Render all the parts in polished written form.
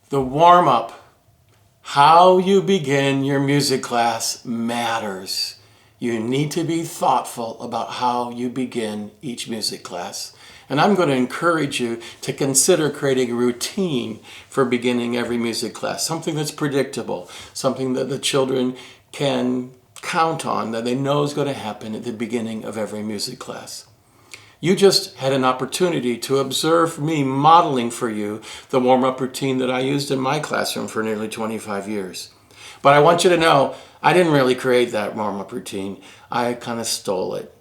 The warm-up, how you begin your music class matters. You need to be thoughtful about how you begin each music class. And I'm going to encourage you to consider creating a routine for beginning every music class, something that's predictable, something that the children can count on, that they know is going to happen at the beginning of every music class. You just had an opportunity to observe me modeling for you the warm-up routine that I used in my classroom for nearly 25 years. But I want you to know, I didn't really create that warm-up routine. I kind of stole it.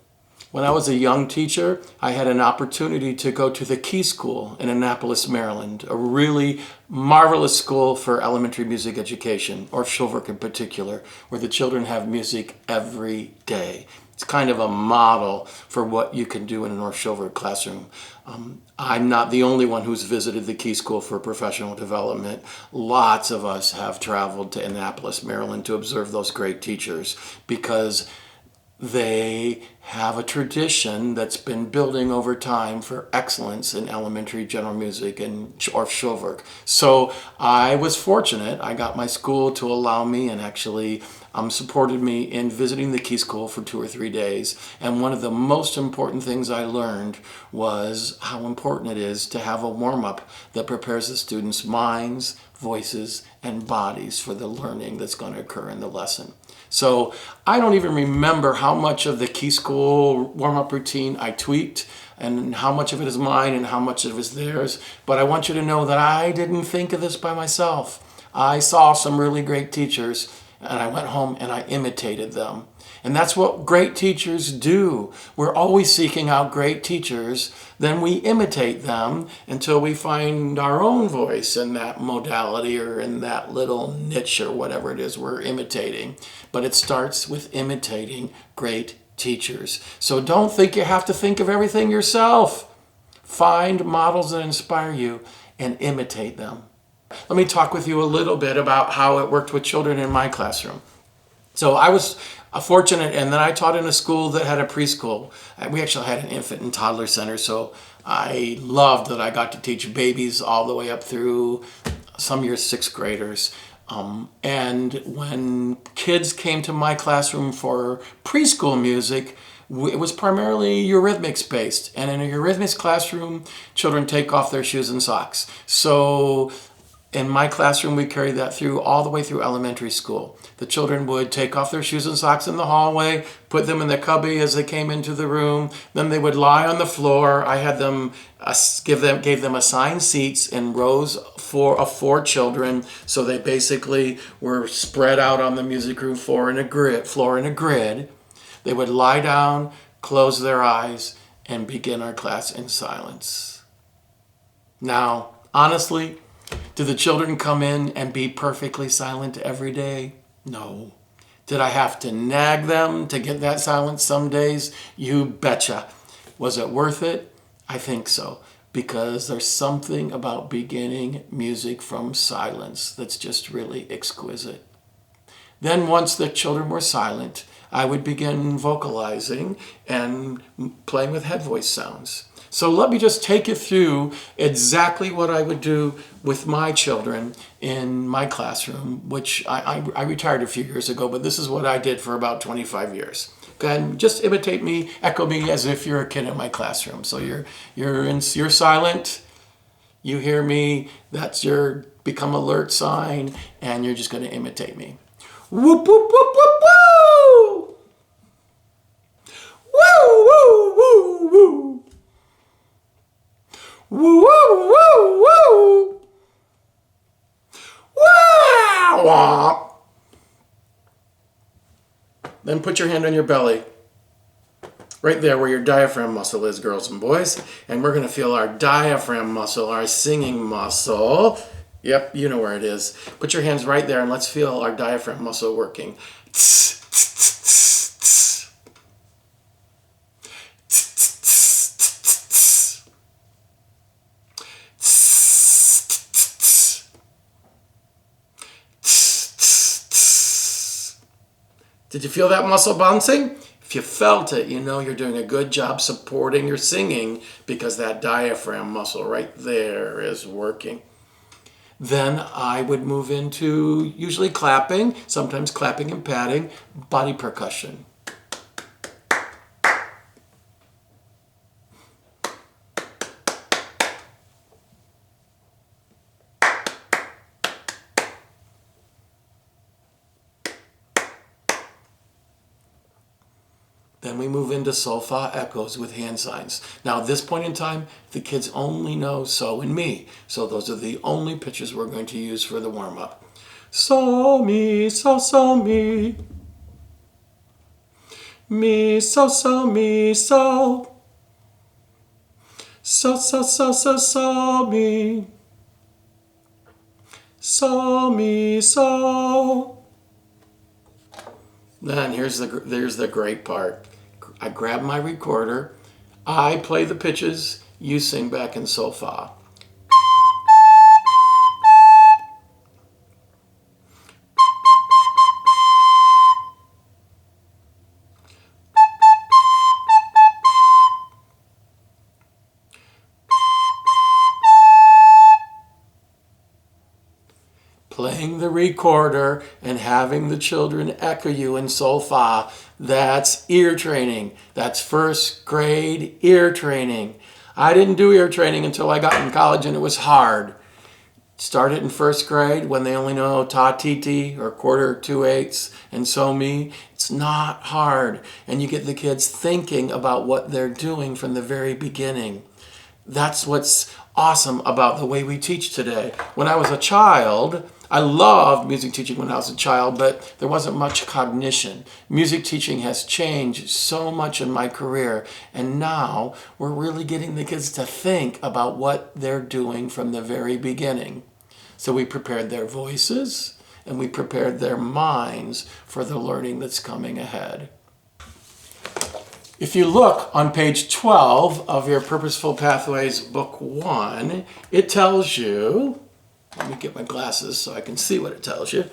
When I was a young teacher, I had an opportunity to go to the Key School in Annapolis, Maryland, a really marvelous school for elementary music education, or Shulverk in particular, where the children have music every day. It's kind of a model for what you can do in a North Shulverk classroom. I'm not the only one who's visited the Key School for professional development. Lots of us have traveled to Annapolis, Maryland to observe those great teachers because they have a tradition that's been building over time for excellence in elementary general music and or Shulverk. So I was fortunate. I got my school to allow me and actually supported me in visiting the Key School for 2 or 3 days. And one of the most important things I learned was how important it is to have a warm-up that prepares the students' minds, voices, and bodies for the learning that's going to occur in the lesson. So I don't even remember how much of the Key School warm-up routine I tweaked and how much of it is mine and how much of it is theirs. But I want you to know that I didn't think of this by myself. I saw some really great teachers and I went home and I imitated them. And that's what great teachers do. We're always seeking out great teachers. Then we imitate them until we find our own voice in that modality or in that little niche or whatever it is we're imitating. But it starts with imitating great teachers. So don't think you have to think of everything yourself. Find models that inspire you and imitate them. Let me talk with you a little bit about how it worked with children in my classroom. So I was fortunate, and then I taught in a school that had a preschool. We actually had an infant and toddler center, so I loved that I got to teach babies all the way up through some years 6th graders. And when kids came to my classroom for preschool music, it was primarily eurythmics based. And in a eurythmics classroom, children take off their shoes and socks. So in my classroom, we carried that through all the way through elementary school. The children would take off their shoes and socks in the hallway, put them in the cubby as they came into the room. Then they would lie on the floor. I had them gave them assigned seats in rows of 4 children. So they basically were spread out on the music room floor in a grid. They would lie down, close their eyes, and begin our class in silence. Now, honestly, do the children come in and be perfectly silent every day? No. Did I have to nag them to get that silence some days? You betcha. Was it worth it? I think so, because there's something about beginning music from silence that's just really exquisite. Then once the children were silent, I would begin vocalizing and playing with head voice sounds. So let me just take you through exactly what I would do with my children in my classroom, which I retired a few years ago, but this is what I did for about 25 years. Go ahead and just imitate me, echo me as if you're a kid in my classroom. So you're silent, you hear me, that's your become alert sign, and you're just going to imitate me. Whoop, whoop, whoop, whoop, woo! Woo, woo, woo, woo! Woo, woo, woo, woo! Wow! Wah! Then put your hand on your belly. Right there where your diaphragm muscle is, girls and boys. And we're going to feel our diaphragm muscle, our singing muscle. Yep, you know where it is. Put your hands right there and let's feel our diaphragm muscle working. Tss, tss, tss, tss, tss. Did you feel that muscle bouncing? If you felt it, you know you're doing a good job supporting your singing because that diaphragm muscle right there is working. Then I would move into usually clapping, sometimes clapping and patting, body percussion. Then we move into sol fa echoes with hand signs. Now at this point in time, the kids only know so and mi. So those are the only pitches we're going to use for the warm-up. So, mi, so, so, mi. Mi, so, so, mi, so. So, so, so, so, so, mi. So, mi, so. Then here's the great part. I grab my recorder, I play the pitches, you sing back in sol fa. Playing the recorder and having the children echo you in sol fa, that's ear training. That's first grade ear training. I didn't do ear training until I got in college, and it was hard. Started in first grade when they only know ta ti ti or quarter 2/8 and so mi. It's not hard, and you get the kids thinking about what they're doing from the very beginning. That's what's awesome about the way we teach today. When I was a child, I loved music teaching when I was a child, but there wasn't much cognition. Music teaching has changed so much in my career, and now we're really getting the kids to think about what they're doing from the very beginning. So we prepared their voices, and we prepared their minds for the learning that's coming ahead. If you look on page 12 of your Purposeful Pathways Book 1, it tells you, let me get my glasses so I can see what it tells you.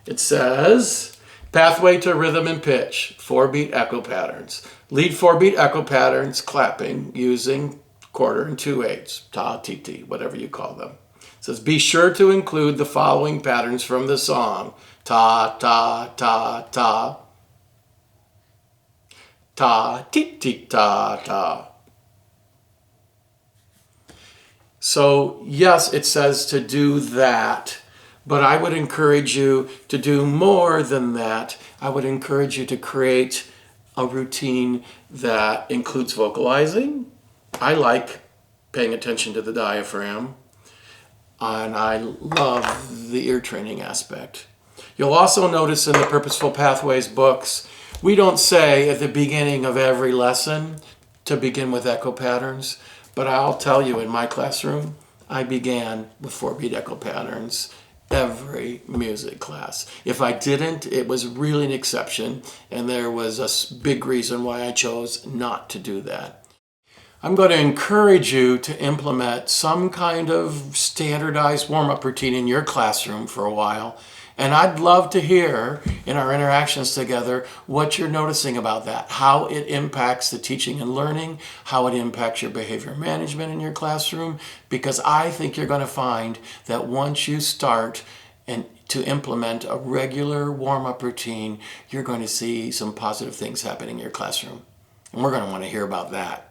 It says, pathway to rhythm and pitch, 4-beat echo patterns. Lead 4-beat echo patterns, clapping, using quarter and 2/8, ta, ti, ti, whatever you call them. It says, be sure to include the following patterns from the song. Ta, ta, ta, ta. Ta, ti, ti, ta, ta. So yes, it says to do that, but I would encourage you to do more than that. I would encourage you to create a routine that includes vocalizing. I like paying attention to the diaphragm, and I love the ear training aspect. You'll also notice in the Purposeful Pathways books, we don't say at the beginning of every lesson to begin with echo patterns, but I'll tell you in my classroom, I began with 4-beat echo patterns every music class. If I didn't, it was really an exception, and there was a big reason why I chose not to do that. I'm going to encourage you to implement some kind of standardized warm-up routine in your classroom for a while. And I'd love to hear in our interactions together what you're noticing about that, how it impacts the teaching and learning, how it impacts your behavior management in your classroom, because I think you're going to find that once you start and to implement a regular warm-up routine, you're going to see some positive things happening in your classroom. And we're going to want to hear about that.